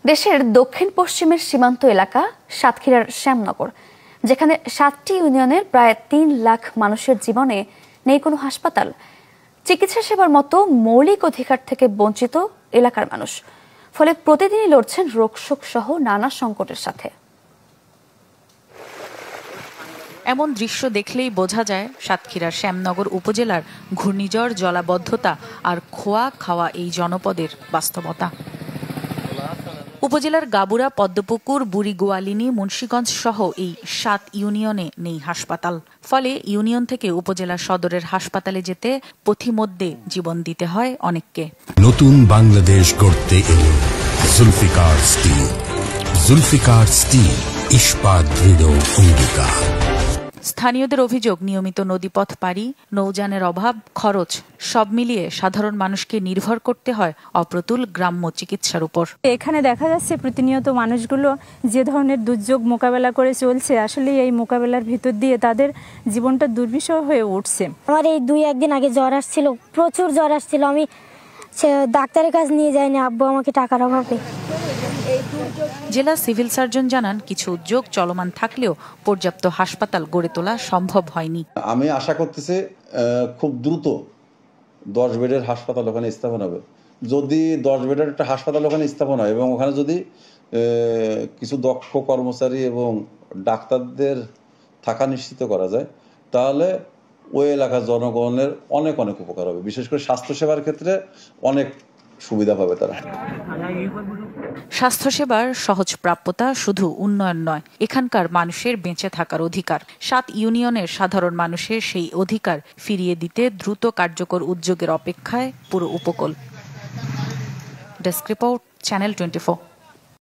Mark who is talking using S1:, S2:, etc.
S1: দেশের দক্ষিণ পশ্চিমের সীমান্ত এলাকা সাতক্ষীরার শ্যামনগর, যেখানে 7টি ইউনিয়নের প্রায় 3 লাখ মানুষের জীবনে নেই কোনো হাসপাতাল। চিকিৎসা সেবার মতো মৌলিক অধিকার থেকে বঞ্চিত এলাকার মানুষ, ফলে প্রতিদিনই লড়ছেন রোগশোক সহ নানা সংকটের সাথে।
S2: এমন দৃশ্য দেখলেই বোঝা যায় সাতক্ষীরার শ্যামনগর উপজেলার ঘূর্ণিঝড়, জলাবদ্ধতা আর খোয়া খাওয়া এই জনপদের বাস্তবতা। উপজেলার গাবুরা, পদ্মপুকুর, বুড়িগোয়ালিনী, মুন্সিগঞ্জ সহ এই 7 ইউনিয়নে নেই হাসপাতাল। ফলে ইউনিয়ন থেকে উপজেলা সদরের হাসপাতালে যেতে পথিমধ্যে জীবন দিতে হয় অনেককে।
S3: নতুন বাংলাদেশ গড়তে এলো জুলফিকার স্টিল। জুলফিকার স্টিল, ইস্পাত দৃঢ় অঙ্গীকার।
S2: স্থানীয়দের অভিযোগ, নিয়মিত নদীপথ পাড়ি, নৌযানের অভাব, খরচ সব মিলিয়ে সাধারণ মানুষকে নির্ভর করতে হয় অপ্রতুল গ্রাম্য চিকিৎসার উপর।
S4: এখানে দেখা যাচ্ছে প্রতিনিয়ত মানুষগুলো যে ধরনের দুর্যোগ মোকাবেলা করে চলছে, আসলে এই মোকাবেলার ভিতর দিয়ে তাদের জীবনটা দুর্বিষহ হয়ে উঠছে।
S5: আমার এই 2-1 দিন আগে জ্বর আসছিল, প্রচুর জ্বর আসছিল। আমি ডাক্তারের কাছে নিয়ে যাইনি, আব্বু আমাকে টাকার অভাবে।
S2: জেলা সিভিল সার্জন জানান, কিছু উদ্যোগ চলমান থাকলেও পর্যাপ্ত হাসপাতাল গড়ে তোলা সম্ভব হয়নি।
S6: আমি আশা করতেছি খুব দ্রুত 10 বেডের হাসপাতাল ওখানে স্থাপন হবে। যদি 10 বেডের একটা হাসপাতাল ওখানে স্থাপন হয় এবং ওখানে যদি কিছু দক্ষ কর্মচারী এবং ডাক্তারদের থাকা নিশ্চিত করা যায়, তাহলে ওই এলাকার জনগণের অনেক অনেক উপকার হবে। বিশেষ করে স্বাস্থ্যসেবার ক্ষেত্রে অনেক সুবিধা পাবে তারা।
S2: স্বাস্থ্যসেবার সহজ প্রাপ্যতা শুধু উন্নয়ন নয়, এখানকার মানুষের বেঁচে থাকার অধিকার। 7 ইউনিয়নের সাধারণ মানুষের সেই অধিকার ফিরিয়ে দিতে দ্রুত কার্যকর উদ্যোগের অপেক্ষায় পুরো উপকূল। Desk report, channel 24।